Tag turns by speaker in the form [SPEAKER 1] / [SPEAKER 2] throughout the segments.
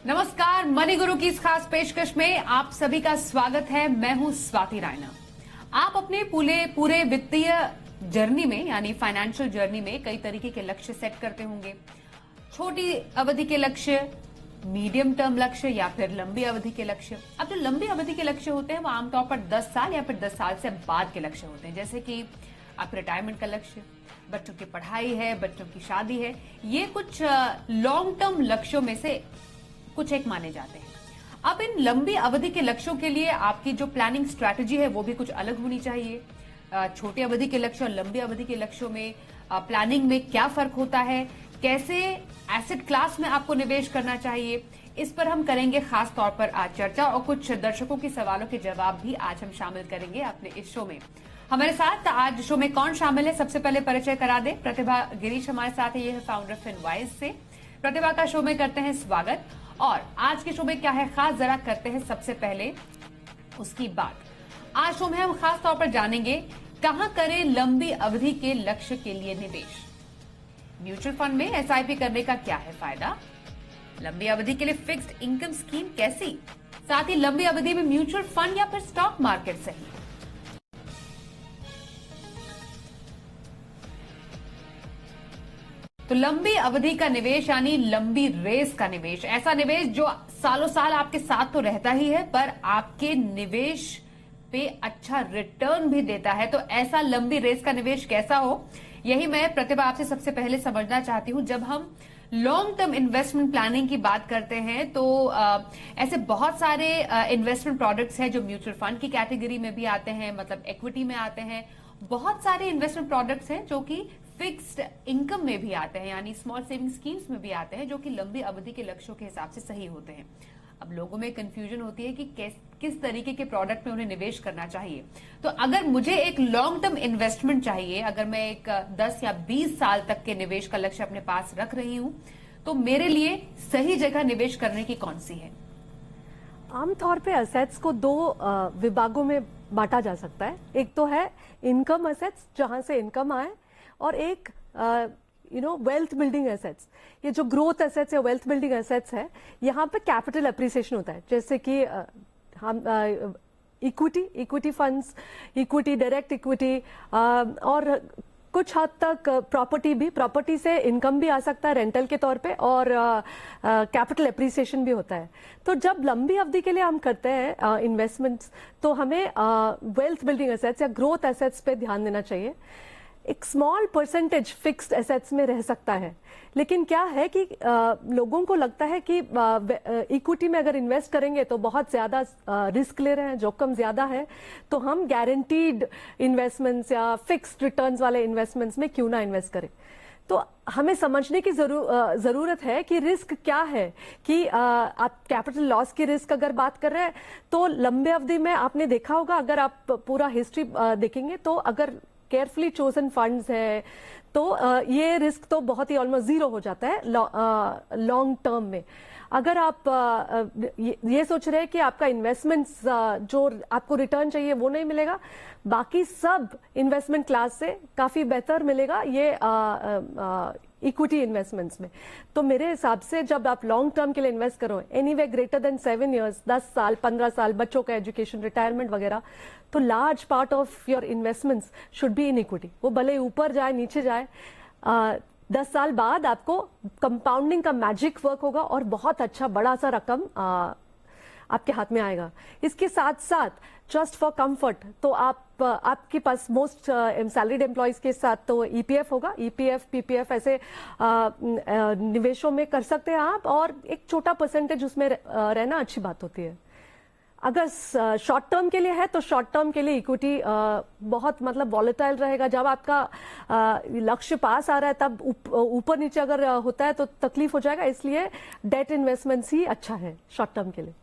[SPEAKER 1] नमस्कार, मनी गुरु की इस खास पेशकश में आप सभी का स्वागत है। मैं हूं स्वाति रायना। आप अपने पूरे वित्तीय जर्नी में यानी फाइनेंशियल जर्नी में कई तरीके के लक्ष्य सेट करते होंगे। छोटी अवधि के लक्ष्य, मीडियम टर्म लक्ष्य या फिर लंबी अवधि के लक्ष्य। अब जो लंबी अवधि के लक्ष्य होते हैं वो आमतौर पर 10 साल या फिर 10 साल से बाद के लक्ष्य होते हैं, जैसे कि आप रिटायरमेंट का लक्ष्य, बच्चों की पढ़ाई है, बच्चों की शादी है। ये कुछ लॉन्ग टर्म लक्ष्यों में से कुछ एक माने जाते हैं। अब इन लंबी अवधि के लक्ष्यों के लिए आपकी जो प्लानिंग स्ट्रैटेजी है वो भी कुछ अलग होनी चाहिए। छोटी अवधि के लक्ष्य और लंबी अवधि के लक्ष्यों में प्लानिंग में क्या फर्क होता है, कैसे एसेट क्लास में आपको निवेश करना चाहिए, इस पर हम करेंगे खास तौर पर आज चर्चा। और कुछ दर्शकों के सवालों के जवाब भी आज हम शामिल करेंगे अपने इस शो में। हमारे साथ आज शो में कौन शामिल है, सबसे पहले परिचय करा दे। प्रतिभा गिरीश हमारे साथ है, ये है फाउंडर फिनवाइज से। प्रतिभा का शो में करते हैं स्वागत। और आज के शो में क्या है खास, जरा करते हैं सबसे पहले उसकी बात। आज शो में हम खास तौर पर जानेंगे कहां करें लंबी अवधि के लक्ष्य के लिए निवेश। म्यूचुअल फंड में एसआईपी करने का क्या है फायदा, लंबी अवधि के लिए फिक्स्ड इनकम स्कीम कैसी, साथ ही लंबी अवधि में म्यूचुअल फंड या फिर स्टॉक मार्केट सही। तो लंबी अवधि का निवेश यानी लंबी रेस का निवेश, ऐसा निवेश जो सालों साल आपके साथ तो रहता ही है पर आपके निवेश पे अच्छा रिटर्न भी देता है। तो ऐसा लंबी रेस का निवेश कैसा हो, यही मैं प्रतिभा आपसे सबसे पहले समझना चाहती हूं। जब हम लॉन्ग टर्म इन्वेस्टमेंट प्लानिंग की बात करते हैं तो ऐसे बहुत सारे इन्वेस्टमेंट प्रोडक्ट्स हैं जो म्यूचुअल फंड की कैटेगरी में भी आते हैं, मतलब इक्विटी में आते हैं। बहुत सारे इन्वेस्टमेंट प्रोडक्ट्स हैं जो कि फिक्स्ड इनकम में भी आते हैं, यानी स्मॉल सेविंग स्कीम्स में भी आते हैं, जो कि लंबी अवधि के लक्ष्यों के हिसाब से सही होते हैं। अब लोगों में कंफ्यूजन होती है कि किस तरीके के प्रोडक्ट में उन्हें निवेश करना चाहिए। तो अगर मुझे एक लॉन्ग टर्म इन्वेस्टमेंट चाहिए, अगर मैं एक 10 या 20 साल तक के निवेश का लक्ष्य अपने पास रख रही हूं, तो मेरे लिए सही जगह निवेश करने की कौन सी है?
[SPEAKER 2] आमतौर पे असेट्स को दो विभागों में बांटा जा सकता है। एक तो है इनकम असेट्स, जहां से इनकम आए, और एक वेल्थ बिल्डिंग एसेट्स। ये जो ग्रोथ एसेट्स या वेल्थ बिल्डिंग एसेट्स है, यहाँ पे कैपिटल एप्रिसिएशन होता है, जैसे कि हम equity funds, equity, direct equity, और कुछ हद तक प्रॉपर्टी से इनकम भी आ सकता है रेंटल के तौर पे, और कैपिटल एप्रिसिएशन भी होता है। तो जब लंबी अवधि के लिए हम करते हैं इन्वेस्टमेंट्स, तो हमें वेल्थ बिल्डिंग एसेट्स या ग्रोथ एसेट्स पे ध्यान देना चाहिए। एक स्मॉल परसेंटेज फिक्स्ड एसेट्स में रह सकता है, लेकिन क्या है कि लोगों को लगता है कि इक्विटी में अगर इन्वेस्ट करेंगे तो बहुत ज्यादा रिस्क ले रहे हैं, जोखिम ज्यादा है, तो हम गारंटीड इन्वेस्टमेंट्स या फिक्स्ड रिटर्न्स वाले इन्वेस्टमेंट्स में क्यों ना इन्वेस्ट करें। तो हमें समझने की जरूरत है कि रिस्क क्या है, कि आप कैपिटल लॉस की रिस्क अगर बात कर रहे हैं तो लंबे अवधि में आपने देखा होगा, अगर आप पूरा हिस्ट्री देखेंगे तो अगर केयरफुली चोजन फंड्स है तो ये रिस्क तो बहुत ही ऑलमोस्ट जीरो हो जाता है लॉन्ग टर्म में। अगर आप ये सोच रहे हैं कि आपका इन्वेस्टमेंट्स जो आपको रिटर्न चाहिए वो नहीं मिलेगा, बाकी सब इन्वेस्टमेंट क्लास से काफी बेहतर मिलेगा ये इक्विटी इन्वेस्टमेंट्स में। तो मेरे हिसाब से जब आप लॉन्ग टर्म के लिए इन्वेस्ट करो, एनीवे ग्रेटर देन 7 years, 10 साल, 15 साल, बच्चों का एजुकेशन, रिटायरमेंट वगैरह, तो large part of your investments should be in equity. वो भले ऊपर जाए नीचे जाए, 10 साल बाद आपको कंपाउंडिंग का मैजिक वर्क होगा और बहुत अच्छा बड़ा सा रकम आपके हाथ में आएगा। इसके साथ साथ जस्ट फॉर कंफर्ट तो आपके पास मोस्ट सैलरीड एम्प्लॉयज के साथ तो ईपीएफ होगा, ईपीएफ, पीपीएफ ऐसे निवेशों में कर सकते हैं आप, और एक छोटा परसेंटेज उसमें रहना अच्छी बात होती है। अगर शॉर्ट टर्म के लिए है तो शॉर्ट टर्म के लिए इक्विटी बहुत मतलब वॉलेटाइल रहेगा। जब आपका लक्ष्य पास आ रहा है तब ऊपर नीचे अगर होता है तो तकलीफ हो जाएगा, इसलिए डेट इन्वेस्टमेंट्स ही अच्छा है शॉर्ट टर्म के लिए।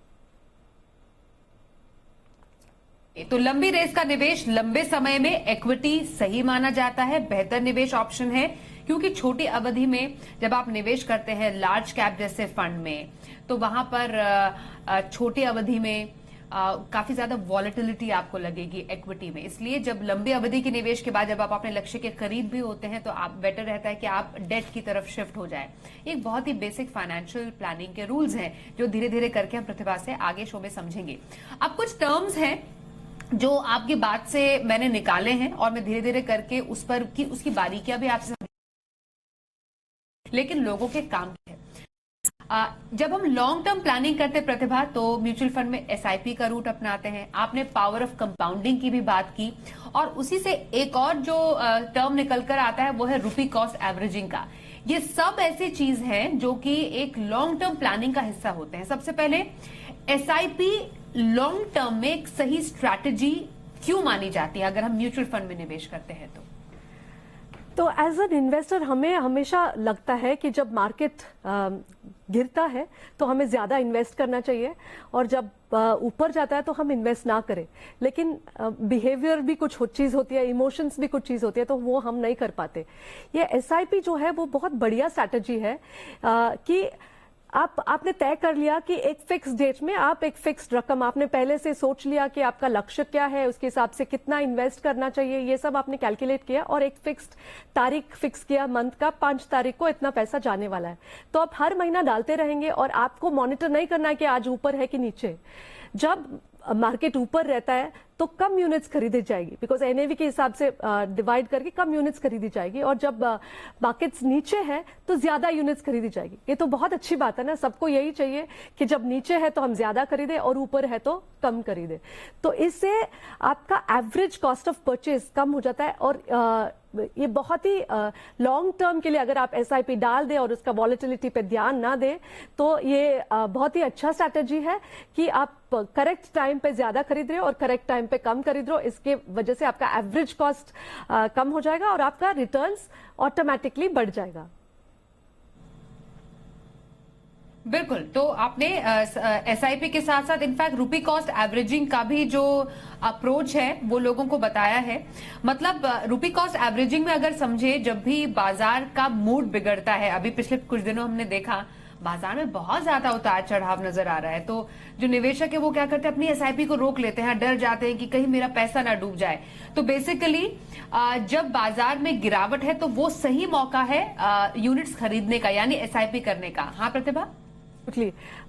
[SPEAKER 1] तो लंबी रेस का निवेश लंबे समय में इक्विटी सही माना जाता है, बेहतर निवेश ऑप्शन है, क्योंकि छोटी अवधि में जब आप निवेश करते हैं लार्ज कैप जैसे फंड में, तो वहां पर छोटी अवधि में काफी ज्यादा वॉलेटिलिटी आपको लगेगी इक्विटी में। इसलिए जब लंबी अवधि के निवेश के बाद जब आप अपने लक्ष्य के करीब भी होते हैं तो आप बेटर रहता है कि आप डेट की तरफ शिफ्ट हो जाए। एक बहुत ही बेसिक फाइनेंशियल प्लानिंग के रूल्स हैं जो धीरे धीरे करके हम प्रतिभा से आगे शो में समझेंगे। अब कुछ टर्म्स हैं जो आपकी बात से मैंने निकाले हैं और मैं धीरे धीरे करके उस पर की उसकी बारीकियां भी आपसे, लेकिन लोगों के काम है। जब हम लॉन्ग टर्म प्लानिंग करते प्रतिभा तो म्यूचुअल फंड में एसआईपी का रूट अपनाते हैं। आपने पावर ऑफ कंपाउंडिंग की भी बात की और उसी से एक और जो टर्म निकल कर आता है वो है रुपी कॉस्ट एवरेजिंग का। ये सब ऐसी चीज है जो कि एक लॉन्ग टर्म प्लानिंग का हिस्सा होते हैं। सबसे पहले एसआईपी लॉन्ग टर्म में एक सही स्ट्रैटेजी क्यों मानी जाती है अगर हम म्यूचुअल फंड में निवेश करते हैं तो
[SPEAKER 2] एज एन इन्वेस्टर हमें हमेशा लगता है कि जब मार्केट गिरता है तो हमें ज्यादा इन्वेस्ट करना चाहिए और जब ऊपर जाता है तो हम इन्वेस्ट ना करें। लेकिन बिहेवियर भी कुछ चीज होती है, इमोशंस भी कुछ चीज होती है, तो वो हम नहीं कर पाते। ये एसआईपी जो है वो बहुत बढ़िया स्ट्रैटेजी है कि आपने तय कर लिया कि एक फिक्स डेट में आप एक फिक्स्ड रकम, आपने पहले से सोच लिया कि आपका लक्ष्य क्या है, उसके हिसाब से कितना इन्वेस्ट करना चाहिए, ये सब आपने कैलकुलेट किया और एक फिक्स्ड तारीख फिक्स किया मंथ का 5 तारीख को इतना पैसा जाने वाला है। तो आप हर महीना डालते रहेंगे और आपको मॉनिटर नहीं करना है कि आज ऊपर है कि नीचे। जब मार्केट ऊपर रहता है तो कम यूनिट्स खरीदी जाएगी, बिकॉज एनएवी के हिसाब से डिवाइड करके कम यूनिट्स खरीदी जाएगी, और जब मार्केट्स नीचे है तो ज्यादा यूनिट्स खरीदी जाएगी। ये तो बहुत अच्छी बात है ना, सबको यही चाहिए कि जब नीचे है तो हम ज्यादा खरीदें और ऊपर है तो कम खरीदें। तो इससे आपका एवरेज कॉस्ट ऑफ परचेज कम हो जाता है और ये बहुत ही लॉन्ग टर्म के लिए अगर आप एसआईपी डाल दें और उसका वॉलेटिलिटी पे ध्यान ना दें तो ये बहुत ही अच्छा स्ट्रैटेजी है कि आप करेक्ट टाइम पे ज्यादा खरीद रहे हो और करेक्ट टाइम पे कम खरीद रहे हो। इसके वजह से आपका एवरेज कॉस्ट कम हो जाएगा और आपका रिटर्न्स ऑटोमेटिकली बढ़ जाएगा।
[SPEAKER 1] बिल्कुल, तो आपने एसआईपी के साथ साथ इनफैक्ट रुपी कॉस्ट एवरेजिंग का भी जो अप्रोच है वो लोगों को बताया है। मतलब रुपी कॉस्ट एवरेजिंग में अगर समझे, जब भी बाजार का मूड बिगड़ता है, अभी पिछले कुछ दिनों हमने देखा बाजार में बहुत ज्यादा उतार चढ़ाव नजर आ रहा है, तो जो निवेशक है वो क्या करते हैं, अपनी एसआईपी को रोक लेते हैं, डर जाते हैं कि कहीं मेरा पैसा ना डूब जाए। तो बेसिकली जब बाजार में गिरावट है तो वो सही मौका है यूनिट्स खरीदने का, यानी एसआईपी करने का। हाँ प्रतिभा?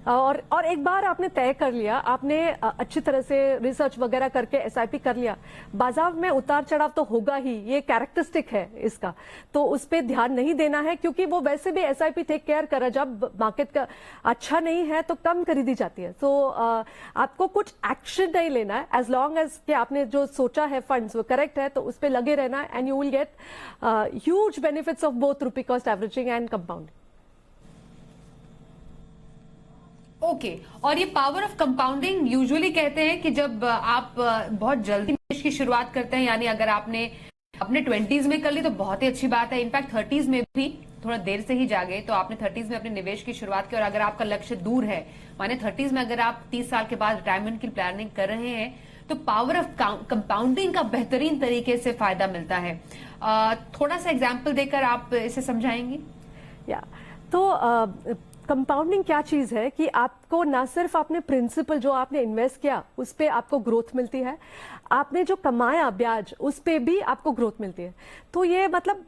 [SPEAKER 2] और एक बार आपने तय कर लिया, आपने अच्छी तरह से रिसर्च वगैरह करके एसआईपी कर लिया, बाजार में उतार चढ़ाव तो होगा ही, ये कैरेक्टरिस्टिक है इसका, तो उस पर ध्यान नहीं देना है क्योंकि वो वैसे भी एसआईपी टेक केयर कर रहा है। जब मार्केट का अच्छा नहीं है तो कम खरीदी जाती है। तो आपको कुछ एक्शन नहीं लेना है, एज लॉन्ग एज कि आपने जो सोचा है फंड्स वो करेक्ट है तो उस पर लगे रहना है, and you will get huge benefits of both rupee cost averaging and compounding.
[SPEAKER 1] Okay, और ये पावर ऑफ कंपाउंडिंग यूजुअली कहते हैं कि जब आप बहुत जल्दी निवेश की शुरुआत करते हैं, यानी अगर आपने अपने 20s में कर ली तो बहुत ही अच्छी बात है। इनफैक्ट 30s में भी थोड़ा देर से ही जागे तो आपने 30s में अपने निवेश की शुरुआत की, और अगर आपका लक्ष्य दूर है, माने 30s में अगर आप 30 साल के बाद रिटायरमेंट की प्लानिंग कर रहे हैं तो पावर ऑफ कंपाउंडिंग का बेहतरीन तरीके से फायदा मिलता है। थोड़ा सा एग्जाम्पल देकर आप इसे समझाएंगी?
[SPEAKER 2] या तो कंपाउंडिंग क्या चीज है कि आपको ना सिर्फ आपने प्रिंसिपल जो आपने इन्वेस्ट किया उस पे आपको ग्रोथ मिलती है, आपने जो कमाया ब्याज उस पे भी आपको ग्रोथ मिलती है। तो ये मतलब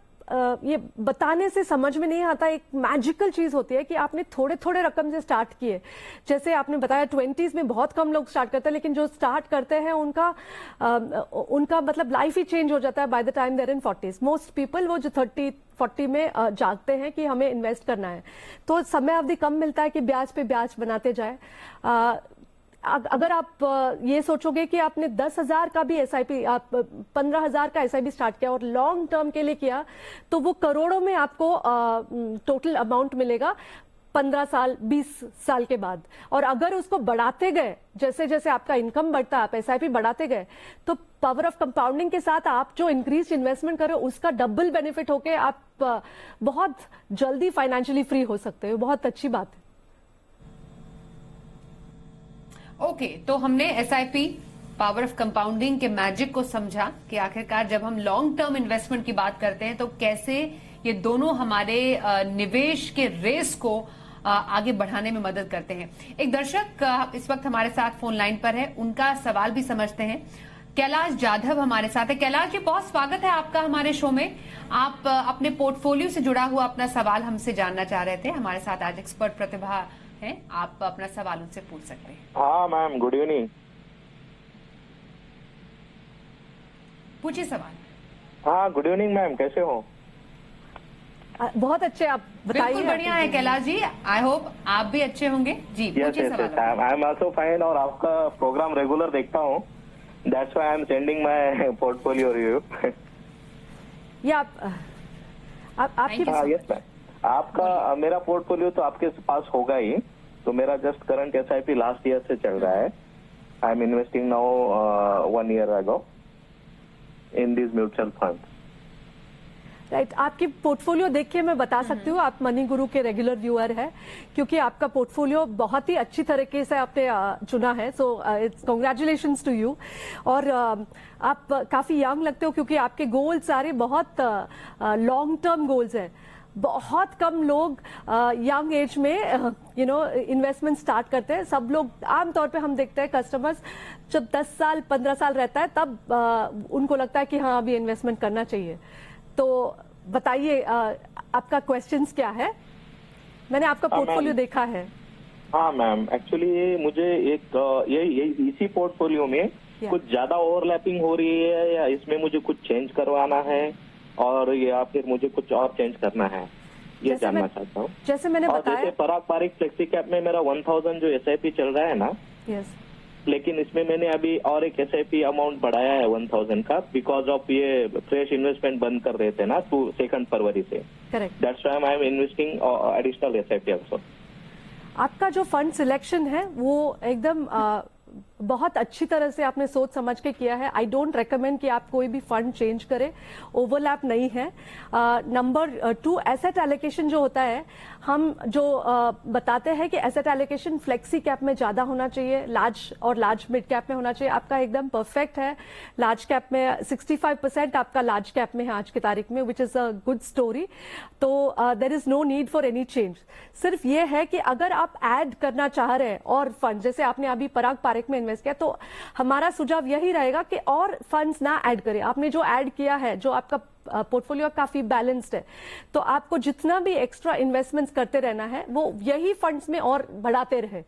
[SPEAKER 2] ये बताने से समझ में नहीं आता, एक मैजिकल चीज होती है कि आपने थोड़े थोड़े रकम से स्टार्ट किए। जैसे आपने बताया 20s में बहुत कम लोग स्टार्ट करते हैं, लेकिन जो स्टार्ट करते हैं उनका मतलब लाइफ ही चेंज हो जाता है by the time there in 40s। Most people वो जो 30-40 में जागते हैं कि हमें इन्वेस्ट करना है, तो समय अवधि कम मिलता है कि ब्याज पे ब्याज बनाते जाए। अगर आप ये सोचोगे कि आपने 10,000 का भी एसआईपी, आप 15,000 का एसआईपी स्टार्ट किया और लॉन्ग टर्म के लिए किया तो वो करोड़ों में आपको टोटल अमाउंट मिलेगा 15 साल 20 साल के बाद। और अगर उसको बढ़ाते गए, जैसे जैसे आपका इनकम बढ़ता, आप एसआईपी बढ़ाते गए, तो पावर ऑफ कंपाउंडिंग के साथ आप जो इंक्रीज इन्वेस्टमेंट करो उसका डबल बेनिफिट होके आप बहुत जल्दी फाइनेंशियली फ्री हो सकते हो। बहुत अच्छी बात है।
[SPEAKER 1] ओके, तो हमने एसआईपी, पावर ऑफ कंपाउंडिंग के मैजिक को समझा कि आखिरकार जब हम लॉन्ग टर्म इन्वेस्टमेंट की बात करते हैं तो कैसे ये दोनों हमारे निवेश के रेस को आगे बढ़ाने में मदद करते हैं। एक दर्शक इस वक्त हमारे साथ फोन लाइन पर है, उनका सवाल भी समझते हैं। कैलाश जाधव हमारे साथ है। कैलाश जी, बहुत स्वागत है आपका हमारे शो में। आप अपने पोर्टफोलियो से जुड़ा हुआ अपना सवाल हमसे जानना चाह रहे थे। हमारे साथ आज एक्सपर्ट प्रतिभा है, आप अपना सवाल उनसे पूछ सकते हैं।
[SPEAKER 3] हाँ मैम, गुड इवनिंग।
[SPEAKER 1] पूछिए सवाल।
[SPEAKER 3] हाँ, गुड इवनिंग मैम, कैसे हो?
[SPEAKER 2] बहुत अच्छे, आप बताइए।
[SPEAKER 1] बिल्कुल बढ़िया है कैलाश जी, आई होप आप भी अच्छे होंगे जी। पूछिए सवाल।
[SPEAKER 3] आई एम आल्सो फाइन और आपका प्रोग्राम रेगुलर देखता हूँ, that's why I am sending my portfolio review.
[SPEAKER 2] ये आपकी
[SPEAKER 3] हाँ यस मैम, आपका मेरा पोर्टफोलियो तो आपके पास होगा ही। तो मेरा just current SIP last year से चल रहा है। I am investing now 1 year ago in this mutual fund.
[SPEAKER 2] Right, आपकी पोर्टफोलियो देख के मैं बता सकती हूँ आप मनी गुरु के रेगुलर व्यूअर है, क्योंकि आपका पोर्टफोलियो बहुत ही अच्छी तरीके से आपने चुना है। So it's congratulations to you. और आप काफी यंग लगते हो, क्योंकि आपके गोल्स सारे बहुत लॉन्ग टर्म गोल्स हैं। बहुत कम लोग यंग एज में इन्वेस्टमेंट स्टार्ट करते हैं। सब लोग आमतौर पे हम देखते हैं कस्टमर्स जब 10 साल 15 साल रहता है तब उनको लगता है कि हाँ अभी इन्वेस्टमेंट करना चाहिए। तो बताइए आपका क्वेश्चंस क्या है? मैंने आपका पोर्टफोलियो देखा है।
[SPEAKER 3] हाँ मैम, एक्चुअली मुझे एक ये इसी पोर्टफोलियो में कुछ ज्यादा ओवरलैपिंग हो रही है, या इसमें मुझे कुछ चेंज करवाना है, और या फिर मुझे कुछ और चेंज करना है, ये जानना चाहता हूँ।
[SPEAKER 2] जैसे मैंने बताया,
[SPEAKER 3] जैसे पराग पारिक फ्लेक्सी कैप में मेरा 1000 जो SIP चल रहा है ना,
[SPEAKER 2] यस,
[SPEAKER 3] लेकिन इसमें मैंने अभी और एक SIP अमाउंट बढ़ाया है 1000 का, बिकॉज ऑफ ये फ्रेश इन्वेस्टमेंट बंद कर रहे थे ना 2 फरवरी से।
[SPEAKER 2] Correct,
[SPEAKER 3] that's why I am investing additional SIP also.
[SPEAKER 2] आपका जो फंड सिलेक्शन है वो एकदम बहुत अच्छी तरह से आपने सोच समझ के किया है। आई डोंट रेकमेंड कि आप कोई भी फंड चेंज करें, ओवरलैप नहीं है। नंबर 2, एसेट एलोकेशन जो होता है, हम जो बताते हैं कि एसेट एलोकेशन फ्लेक्सी कैप में ज्यादा होना चाहिए, लार्ज मिड कैप में होना चाहिए। आपका एकदम परफेक्ट है। लार्ज कैप में 65% आपका लार्ज कैप में है आज की तारीख में, which is a good story. तो there is no need for any change. सिर्फ ये है कि अगर आप ऐड करना चाह रहे हैं और फंड, जैसे आपने अभी पराग पारिक में इन्वेस्ट किया, तो हमारा सुझाव यही रहेगा कि और फंड्स ना ऐड करें। आपने जो ऐड किया है, जो आपका पोर्टफोलियो काफी बैलेंस्ड है, तो आपको जितना भी एक्स्ट्रा इन्वेस्टमेंट्स करते रहना है वो यही फंड्स में और बढ़ाते रहे,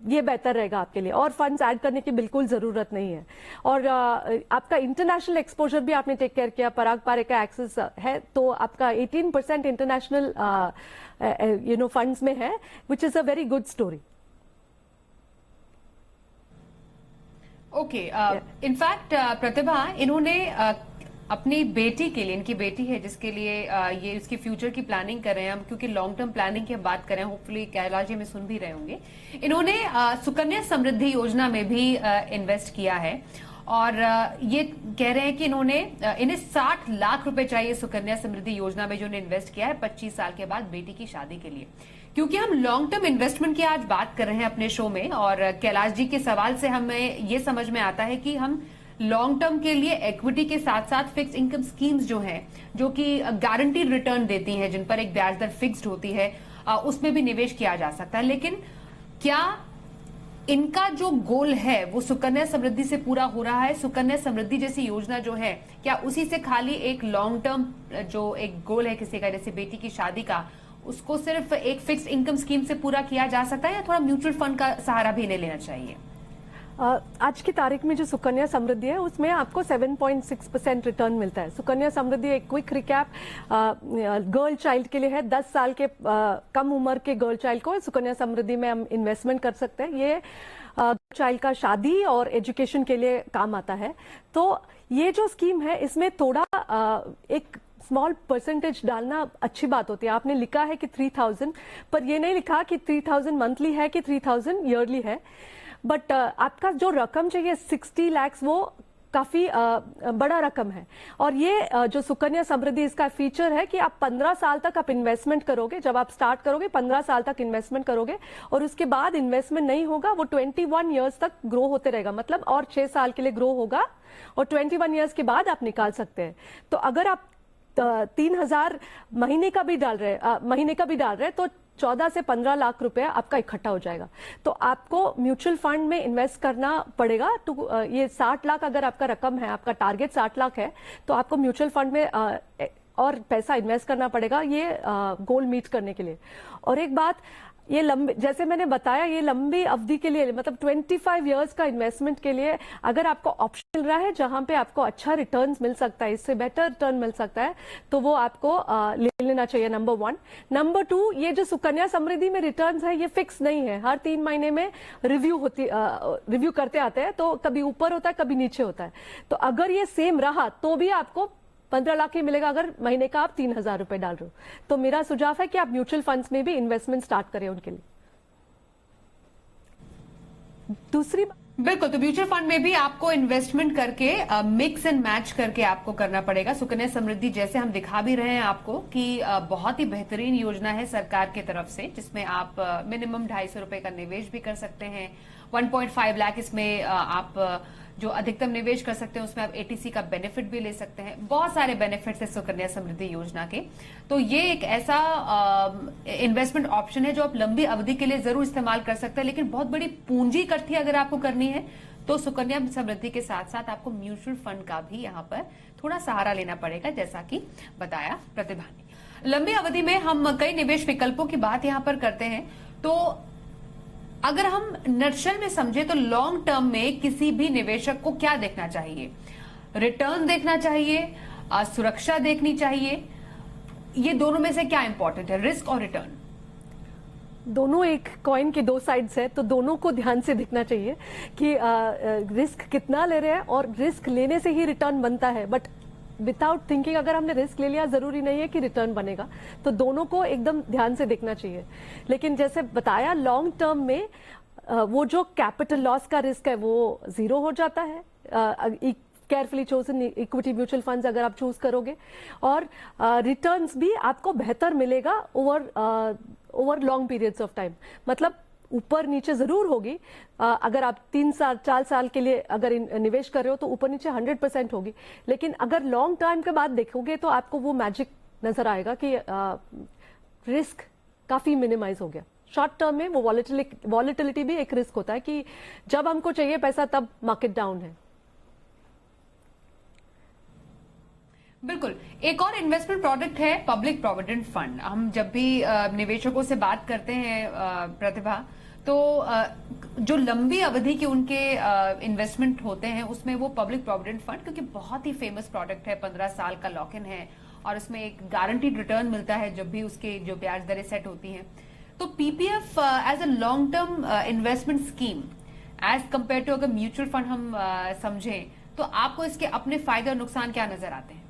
[SPEAKER 2] ये बेहतर रहेगा आपके लिए। और फंड्स ऐड करने की बिल्कुल जरूरत नहीं है। और आपका इंटरनेशनल एक्सपोजर भी आपने टेक केयर किया। पराग पारिक का एक्सेस है, तो आपका 18% इंटरनेशनल फंड्स में है, which is a very good story.
[SPEAKER 1] Okay, in fact Pratibha, इन्होंने अपनी बेटी के लिए, इनकी बेटी है जिसके लिए ये इसके फ्यूचर की प्लानिंग कर रहे हैं हम, क्योंकि लॉन्ग टर्म प्लानिंग की हम बात कर रहे हैं, होपफुली कैलाश जी में सुन भी रहे होंगे। इन्होंने सुकन्या समृद्धि योजना में भी इन्वेस्ट किया है, और ये कह रहे हैं कि इन्हें 60 लाख रुपए चाहिए सुकन्या समृद्धि योजना में जो उन्हें इन्वेस्ट किया है 25 साल के बाद बेटी की शादी के लिए। क्योंकि हम लॉन्ग टर्म इन्वेस्टमेंट की आज बात कर रहे हैं अपने शो में, और कैलाश जी के सवाल से हमें ये समझ में आता है कि हम लॉन्ग टर्म के लिए इक्विटी के साथ साथ फिक्स इनकम स्कीम्स जो हैं, जो कि गारंटीड रिटर्न देती हैं, जिन पर एक ब्याज दर फिक्स्ड होती है, उसमें भी निवेश किया जा सकता है। लेकिन क्या इनका जो गोल है वो सुकन्या समृद्धि से पूरा हो रहा है? सुकन्या समृद्धि जैसी योजना जो है, क्या उसी से खाली एक लॉन्ग टर्म जो एक गोल है किसी का, जैसे बेटी की शादी का, उसको सिर्फ एक फिक्स इनकम स्कीम से पूरा किया जा सकता है, या थोड़ा म्यूचुअल फंड का सहारा भी इन्हें लेना चाहिए?
[SPEAKER 2] आज की तारीख में जो सुकन्या समृद्धि है उसमें आपको 7.6% रिटर्न मिलता है। सुकन्या समृद्धि एक क्विक रिकैप गर्ल चाइल्ड के लिए है। 10 साल के कम उम्र के गर्ल चाइल्ड को सुकन्या समृद्धि में हम इन्वेस्टमेंट कर सकते हैं। ये चाइल्ड का शादी और एजुकेशन के लिए काम आता है। तो ये जो स्कीम है इसमें थोड़ा एक स्मॉल परसेंटेज डालना अच्छी बात होती है। आपने लिखा है कि 3000, पर ये नहीं लिखा कि 3000 मंथली है कि 3000 ईयरली है। बट आपका जो रकम चाहिए 60 लाख, वो काफी बड़ा रकम है। और ये जो सुकन्या समृद्धि, इसका फीचर है कि आप 15 साल तक आप इन्वेस्टमेंट करोगे। जब आप स्टार्ट करोगे 15 साल तक इन्वेस्टमेंट करोगे, और उसके बाद इन्वेस्टमेंट नहीं होगा, वो 21 ईयर्स तक ग्रो होते रहेगा। मतलब और 6 साल के लिए ग्रो होगा, और 21 ईयर्स के बाद आप निकाल सकते हैं। तो अगर आप 3,000 महीने का भी डाल रहे तो 14 से 15 लाख रुपए आपका इकट्ठा हो जाएगा। तो आपको म्यूचुअल फंड में इन्वेस्ट करना पड़ेगा। तो ये 60 लाख अगर आपका रकम है, आपका टारगेट 60 लाख है, तो आपको म्यूचुअल फंड में और पैसा इन्वेस्ट करना पड़ेगा ये गोल मीट करने के लिए। और एक बात, ये लंबी, जैसे मैंने बताया, ये लंबी अवधि के लिए, मतलब 25 इयर्स का इन्वेस्टमेंट के लिए अगर आपको ऑप्शन मिल रहा है जहां पे आपको अच्छा रिटर्न्स मिल सकता है, इससे बेटर रिटर्न मिल सकता है, तो वो आपको ले लेना चाहिए, नंबर 1। नंबर 2, ये जो सुकन्या समृद्धि में रिटर्न्स है ये फिक्स नहीं है, हर 3 महीने में रिव्यू करते आते हैं, तो कभी ऊपर होता है कभी नीचे होता है। तो अगर ये सेम रहा तो भी आपको 15 लाख ही मिलेगा अगर महीने का आप 3,000 रुपए डाल रहे हो। तो मेरा सुझाव है कि आप म्यूचुअल फंड्स में भी इन्वेस्टमेंट स्टार्ट करें उनके लिए। दूसरी,
[SPEAKER 1] बिल्कुल, तो म्यूचुअल फंड में भी आपको इन्वेस्टमेंट करके मिक्स एंड मैच करके आपको करना पड़ेगा। सुकन्या समृद्धि जैसे हम दिखा भी रहे हैं आपको कि बहुत ही बेहतरीन योजना है सरकार की तरफ से, जिसमें आप मिनिमम 250 रुपए का निवेश भी कर सकते हैं। 1.5 लाख इसमें आप जो अधिकतम निवेश कर सकते हैं उसमें आप एटीसी का बेनिफिट भी ले सकते हैं। बहुत सारे बेनिफिट्स है सुकन्या समृद्धि योजना के। तो ये एक ऐसा इन्वेस्टमेंट ऑप्शन है जो आप लंबी अवधि के लिए जरूर इस्तेमाल कर सकते हैं, लेकिन बहुत बड़ी पूंजी इकट्ठी अगर आपको करनी है तो सुकन्या समृद्धि के साथ साथ आपको म्यूचुअल फंड का भी यहाँ पर थोड़ा सहारा लेना पड़ेगा, जैसा कि बताया प्रतिभा ने। लंबी अवधि में हम कई निवेश विकल्पों की बात यहाँ पर करते हैं, तो अगर हम नटशेल में समझे तो लॉन्ग टर्म में किसी भी निवेशक को क्या देखना चाहिए? रिटर्न देखना चाहिए, सुरक्षा देखनी चाहिए, ये दोनों में से क्या इंपॉर्टेंट है, रिस्क और रिटर्न?
[SPEAKER 2] दोनों एक कॉइन के 2 साइड्स है, तो दोनों को ध्यान से देखना चाहिए कि रिस्क कितना ले रहे हैं, और रिस्क लेने से ही रिटर्न बनता है। बट विदाउट थिंकिंग अगर हमने रिस्क ले लिया, जरूरी नहीं है कि रिटर्न बनेगा। तो दोनों को एकदम ध्यान से देखना चाहिए। लेकिन जैसे बताया, लॉन्ग टर्म में वो जो कैपिटल लॉस का रिस्क है वो 0 हो जाता है carefully chosen equity mutual funds अगर आप चूज करोगे, और रिटर्न्स भी आपको बेहतर मिलेगा over long periods of time. मतलब ऊपर नीचे जरूर होगी, अगर आप 3 साल 4 साल के लिए अगर निवेश कर रहे हो तो ऊपर नीचे 100% होगी। लेकिन अगर लॉन्ग टाइम के बाद देखोगे तो आपको वो मैजिक नजर आएगा कि रिस्क काफी मिनिमाइज हो गया। शॉर्ट टर्म में वो वॉलेटिलिटी भी एक रिस्क होता है कि जब हमको चाहिए पैसा तब मार्केट डाउन है।
[SPEAKER 1] बिल्कुल, एक और इन्वेस्टमेंट प्रोडक्ट है पब्लिक प्रोविडेंट फंड। हम जब भी निवेशकों से बात करते हैं प्रतिभा, तो जो लंबी अवधि के उनके इन्वेस्टमेंट होते हैं उसमें वो पब्लिक प्रोविडेंट फंड, क्योंकि बहुत ही फेमस प्रोडक्ट है, 15 साल का लॉक इन है और उसमें एक गारंटीड रिटर्न मिलता है जब भी उसके जो ब्याज दरें सेट होती हैं। तो PPF as a long term investment scheme as compare to अगर म्यूचुअल फंड हम समझें, तो आपको इसके अपने फायदे और नुकसान क्या नजर आते हैं?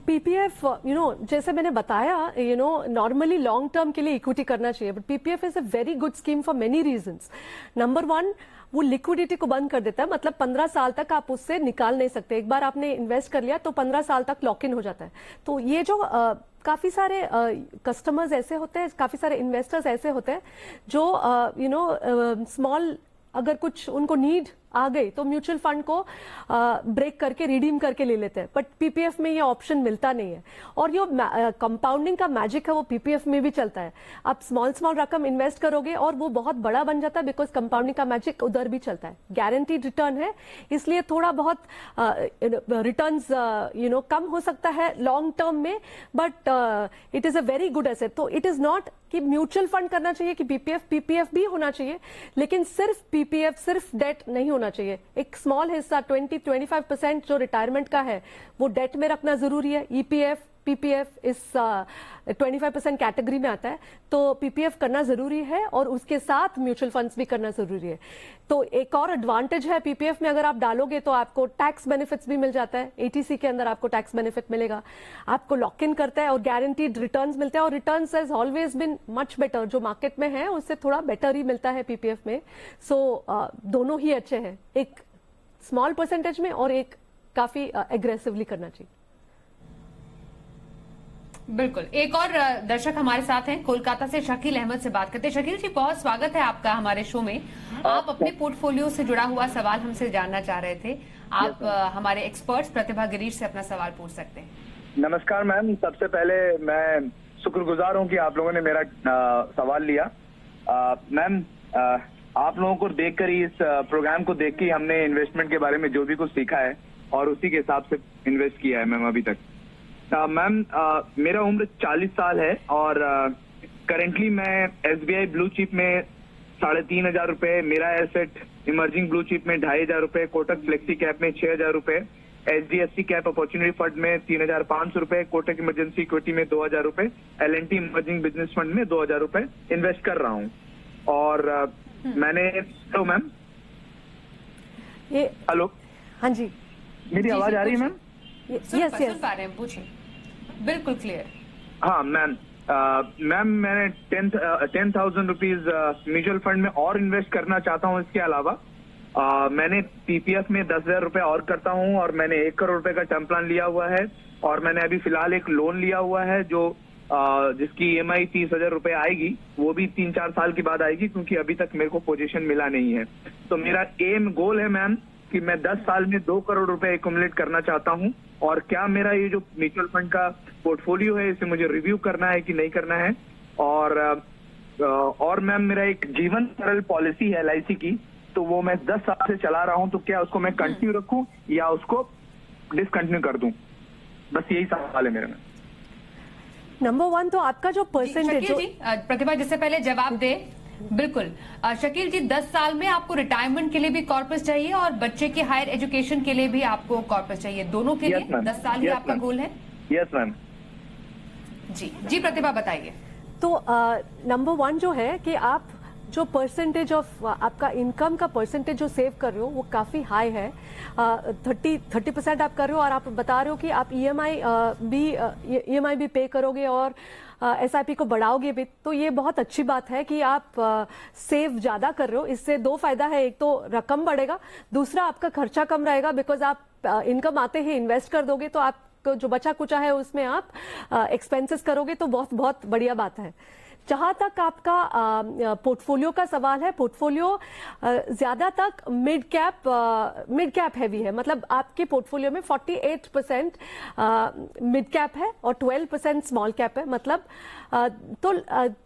[SPEAKER 2] पीपीएफ, जैसे मैंने बताया, नॉर्मली लॉन्ग टर्म के लिए इक्विटी करना चाहिए, but PPF is a very good scheme for many reasons. Number 1, वो लिक्विडिटी को बंद कर देता है, मतलब 15 साल तक आप उससे निकाल नहीं सकते। एक बार आपने इन्वेस्ट कर लिया तो 15 साल तक लॉक इन हो जाता है। तो ये जो काफी सारे कस्टमर्स ऐसे होते हैं, काफी सारे इन्वेस्टर्स ऐसे होते हैं जो स्मॉल अगर कुछ उनको नीड आ गई तो म्यूचुअल फंड को ब्रेक करके रिडीम करके ले लेते हैं, बट पीपीएफ में ये ऑप्शन मिलता नहीं है। और जो कंपाउंडिंग का मैजिक है वो पीपीएफ में भी चलता है। आप स्मॉल रकम इन्वेस्ट करोगे और वो बहुत बड़ा बन जाता है, बिकॉज कंपाउंडिंग का मैजिक उधर भी चलता है। गारंटीड रिटर्न है, इसलिए थोड़ा बहुत रिटर्न्स कम हो सकता है लॉन्ग टर्म में, but it is a very good asset. तो इट इज नॉट कि म्यूचुअल फंड करना चाहिए कि पीपीएफ भी होना चाहिए, लेकिन सिर्फ पीपीएफ, सिर्फ डेट नहीं होना चाहिए। एक स्मॉल हिस्सा 20-25% जो रिटायरमेंट का है वो डेट में रखना जरूरी है। ईपीएफ, पीपीएफ इस 25% कैटेगरी में आता है, तो पीपीएफ करना जरूरी है और उसके साथ म्यूचुअल फंड्स भी करना जरूरी है। तो एक और एडवांटेज है पीपीएफ में, अगर आप डालोगे तो आपको टैक्स बेनिफिट्स भी मिल जाता है। एटीसी के अंदर आपको टैक्स बेनिफिट मिलेगा, आपको लॉक इन करता है और गारंटीड रिटर्न्स मिलते हैं, और returns has always been much better, जो मार्केट में है उससे थोड़ा बेटर ही मिलता है पीपीएफ में। सो दोनों ही अच्छे हैं, एक स्मॉल परसेंटेज में और एक काफी एग्रेसिवली करना चाहिए।
[SPEAKER 1] बिल्कुल, एक और दर्शक हमारे साथ हैं, कोलकाता से शकील अहमद से बात करते हैं। शकील जी, बहुत स्वागत है आपका हमारे शो में। आप अपने पोर्टफोलियो से जुड़ा हुआ सवाल हमसे जानना चाह रहे थे। आप हमारे एक्सपर्ट्स प्रतिभा गिरीश से अपना सवाल पूछ सकते हैं।
[SPEAKER 4] नमस्कार मैम, सबसे पहले मैं शुक्रगुजार हूं कि आप लोगों ने मेरा सवाल लिया। मैम, आप लोगों को देखकर ही, इस प्रोग्राम को देख के ही हमने इन्वेस्टमेंट के बारे में जो भी कुछ सीखा है और उसी के हिसाब से इन्वेस्ट किया है मैम अभी तक। मैम, मेरा उम्र 40 साल है और करेंटली मैं SBI ब्लू चिप में 3,500 रुपए, मेरा एसेट इमर्जिंग ब्लू चिप में 2,500 रुपए, कोटक फ्लेक्सी कैप में 6,000 रुपए, HDFC कैप अपॉर्चुनिटी फंड में 3,500 रुपए, कोटक इमरजेंसी इक्विटी में 2,000 रुपए, L&T इमर्जिंग बिजनेस फंड में 2,000 रुपए इन्वेस्ट कर रहा हूं। और मैंने, हेलो मैम,
[SPEAKER 2] ये
[SPEAKER 4] हेलो,
[SPEAKER 2] हाँ जी,
[SPEAKER 4] मेरी आवाज आ रही है मैम?
[SPEAKER 1] सुन पा रहे हैं, पूछिए, बिल्कुल क्लियर।
[SPEAKER 4] हाँ मैम, मैंने 10,000 रुपीज म्यूचुअल फंड में और इन्वेस्ट करना चाहता हूँ। इसके अलावा मैंने PPF में 10,000 रुपए और करता हूँ और मैंने 1 करोड़ रुपए का टर्म प्लान लिया हुआ है और मैंने अभी फिलहाल एक लोन लिया हुआ है जो जिसकी EMI 30,000 रुपए आएगी, वो भी 3-4 साल के बाद आएगी क्योंकि अभी तक मेरे को पोजीशन मिला नहीं है। तो मेरा गोल है मैम कि मैं 10 साल में 2 करोड़ रुपए एक्युमुलेट करना चाहता हूँ। और क्या मेरा ये जो म्यूचुअल फंड का पोर्टफोलियो है इसे मुझे रिव्यू करना है कि नहीं करना है। और मैम, मेरा एक जीवन सरल पॉलिसी है LIC की, तो वो मैं 10 साल से चला रहा हूं, तो क्या उसको मैं कंटिन्यू रखूं या उसको डिसकंटिन्यू कर दूं? बस यही सवाल है मेरे में।
[SPEAKER 2] नंबर 1 तो आपका जो परसेंटेज,
[SPEAKER 1] शकील जी, प्रतिभा जिससे पहले जवाब दे, बिल्कुल शकील जी, 10 साल में आपको रिटायरमेंट के लिए भी कॉर्पस चाहिए और बच्चे की हायर एजुकेशन के लिए भी आपको कॉर्पस चाहिए, दोनों के लिए 10 साल ही आपका गोल है?
[SPEAKER 4] Yes ma'am.
[SPEAKER 1] जी प्रतिभा बताइए। तो
[SPEAKER 2] नंबर 1 जो है कि आप जो परसेंटेज ऑफ आपका इनकम का परसेंटेज जो सेव कर रहे हो वो काफी हाई है। 30% आप कर रहे हो और आप बता रहे हो कि आप EMI भी पे करोगे और SIP को बढ़ाओगे भी, तो ये बहुत अच्छी बात है कि आप सेव ज्यादा कर रहे हो। इससे 2 फायदा है, एक तो रकम बढ़ेगा, दूसरा आपका खर्चा कम रहेगा बिकॉज आप इनकम आते ही इन्वेस्ट कर दोगे, तो आपको जो बचा कुचा है उसमें आप एक्सपेंसेस करोगे, तो बहुत बहुत बढ़िया बात है। जहां तक आपका पोर्टफोलियो का सवाल है, पोर्टफोलियो ज्यादा तक मिड कैप हैवी है। मतलब आपके पोर्टफोलियो में 48% मिड कैप है और 12% स्मॉल कैप है। मतलब तो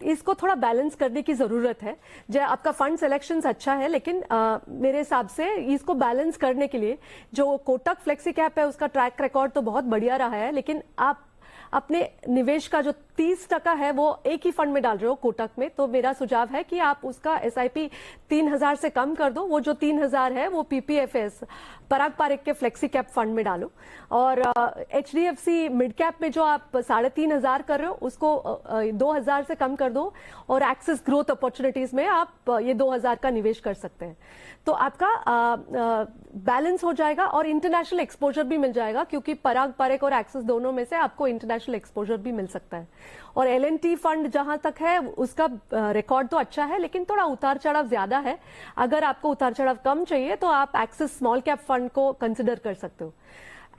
[SPEAKER 2] इसको थोड़ा बैलेंस करने की जरूरत है। जो आपका फंड सिलेक्शन अच्छा है, लेकिन मेरे हिसाब से इसको बैलेंस करने के लिए जो कोटक फ्लेक्सी कैप है उसका ट्रैक रिकॉर्ड तो बहुत बढ़िया रहा है, लेकिन आप अपने निवेश का जो 30% है वो एक ही फंड में डाल रहे हो कोटक में, तो मेरा सुझाव है कि आप उसका SIP 3,000 से कम कर दो। वो जो 3,000 है वो PPFS पराग पारेख के फ्लेक्सी कैप फंड में डालो और HDFC मिड कैप में जो आप 3,500 कर रहे हो उसको 2,000 से कम कर दो और एक्सिस ग्रोथ अपॉर्चुनिटीज में आप ये 2,000 का निवेश कर सकते हैं। तो आपका बैलेंस हो जाएगा और इंटरनेशनल एक्सपोजर भी मिल जाएगा, क्योंकि पराग पारेख और एक्सिस दोनों में से आपको इंटरनेशनल एक्सपोजर भी मिल सकता है। और L&T फंड जहां तक है उसका रिकॉर्ड तो अच्छा है, लेकिन थोड़ा उतार चढ़ाव ज्यादा है। अगर आपको उतार चढ़ाव कम चाहिए तो आप एक्सिस स्मॉल कैप फंड को कंसिडर कर सकते हो।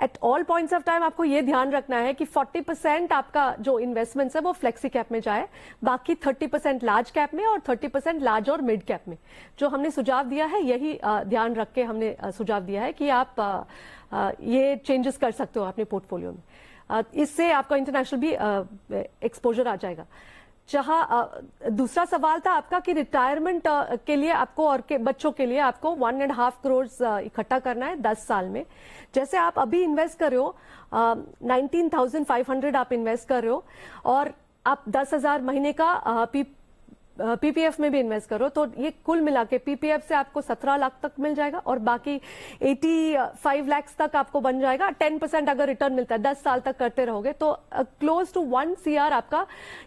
[SPEAKER 2] At all points of time आपको ये ध्यान रखना है कि 40% आपका जो इन्वेस्टमेंट्स है वो फ्लेक्सी कैप में जाए, बाकी 30% लार्ज कैप में और 30% लार्ज और मिड कैप में। जो हमने सुझाव दिया है यही ध्यान रख के हमने सुझाव दिया है कि आप ये चेंजेस कर सकते हो अपने पोर्टफोलियो में। इससे आपका इंटरनेशनल भी एक्सपोजर आ जाएगा। जहां दूसरा सवाल था आपका कि रिटायरमेंट के लिए आपको और के बच्चों के लिए आपको 1.5 करोड़ इकट्ठा करना है 10 साल में। जैसे आप अभी इन्वेस्ट कर रहे हो 19,500 आप इन्वेस्ट कर रहे हो और आप 10,000 महीने का PPF में भी इन्वेस्ट करो, तो ये कुल मिला के PPF से आपको 17 लाख तक मिल जाएगा और बाकी 85 लाख तक आपको बन जाएगा। 10% अगर रिटर्न मिलता है 10 साल तक करते रहोगे तो क्लोज टू 1 CR आपका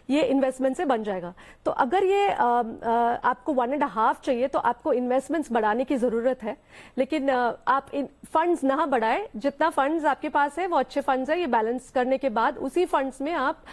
[SPEAKER 2] ये इन्वेस्टमेंट से बन जाएगा। तो अगर ये आपको 1.5 चाहिए तो आपको इन्वेस्टमेंट्स बढ़ाने की जरूरत है, लेकिन आप फंड्स ना बढ़ाए। जितना फंड्स आपके पास है वो अच्छे फंड्स है, ये बैलेंस करने के बाद उसी फंड्स में आप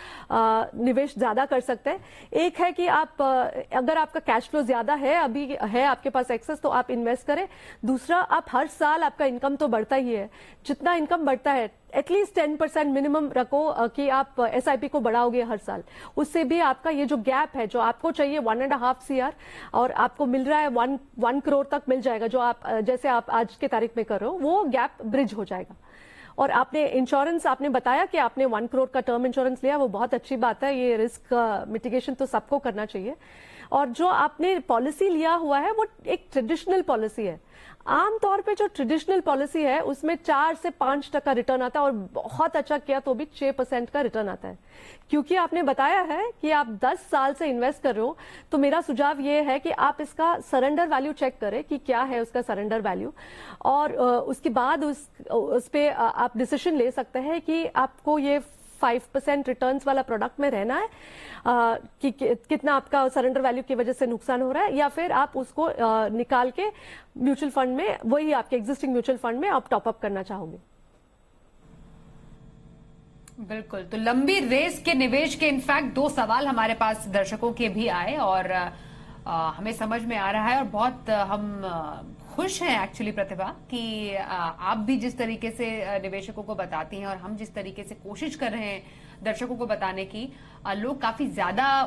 [SPEAKER 2] निवेश ज्यादा कर सकते हैं। एक है कि आप अगर आपका कैश फ्लो ज्यादा है, अभी है आपके पास एक्सेस, तो आप इन्वेस्ट करें। दूसरा, आप हर साल आपका इनकम तो बढ़ता ही है, जितना इनकम बढ़ता है एटलीस्ट 10% मिनिमम रखो कि आप SIP को बढ़ाओगे हर साल। उससे भी आपका ये जो गैप है जो आपको चाहिए 1.5 CR और आपको मिल रहा है 1 करोड़ तक मिल जाएगा, जो आप जैसे आप आज के तारीख में कर रहे हो वो गैप ब्रिज हो जाएगा। और आपने इंश्योरेंस, आपने बताया कि आपने 1 करोड़ का टर्म इंश्योरेंस लिया, वो बहुत अच्छी बात है। ये रिस्क मिटिगेशन तो सबको करना चाहिए। और जो आपने पॉलिसी लिया हुआ है वो एक ट्रेडिशनल पॉलिसी है। आमतौर पे जो ट्रेडिशनल पॉलिसी है उसमें 4 से 5% रिटर्न आता है, और बहुत अच्छा किया तो भी 6% का रिटर्न आता है। क्योंकि आपने बताया है कि आप 10 साल से इन्वेस्ट कर रहे हो, तो मेरा सुझाव ये है कि आप इसका सरेंडर वैल्यू चेक करें कि क्या है उसका सरेंडर वैल्यू, और उसके बाद उस पे आप डिसीजन ले सकते हैं कि आपको ये 5% रिटर्न्स वाला प्रोडक्ट में रहना है, कि कितना आपका सरेंडर वैल्यू की वजह से नुकसान हो रहा है, या फिर आप उसको निकाल के म्यूचुअल फंड में, वही आपके एग्जिस्टिंग म्यूचुअल फंड में आप टॉप अप करना चाहोगे।
[SPEAKER 1] बिल्कुल। तो लंबी रेस के निवेश के इनफैक्ट 2 सवाल हमारे पास दर्शकों के भी आए, और हमें समझ में आ रहा है, और बहुत हम खुश हैं एक्चुअली प्रतिभा कि आप भी जिस तरीके से निवेशकों को बताती हैं और हम जिस तरीके से कोशिश कर रहे हैं दर्शकों को बताने की, लोग काफी ज्यादा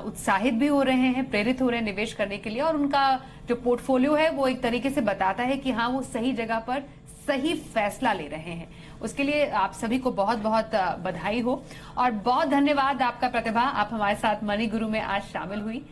[SPEAKER 1] उत्साहित भी हो रहे हैं, प्रेरित हो रहे हैं निवेश करने के लिए, और उनका जो पोर्टफोलियो है वो एक तरीके से बताता है कि हाँ, वो सही जगह पर सही फैसला ले रहे हैं। उसके लिए आप सभी को बहुत बहुत बधाई हो, और बहुत धन्यवाद आपका प्रतिभा, आप हमारे साथ मनी गुरु में आज शामिल हुई।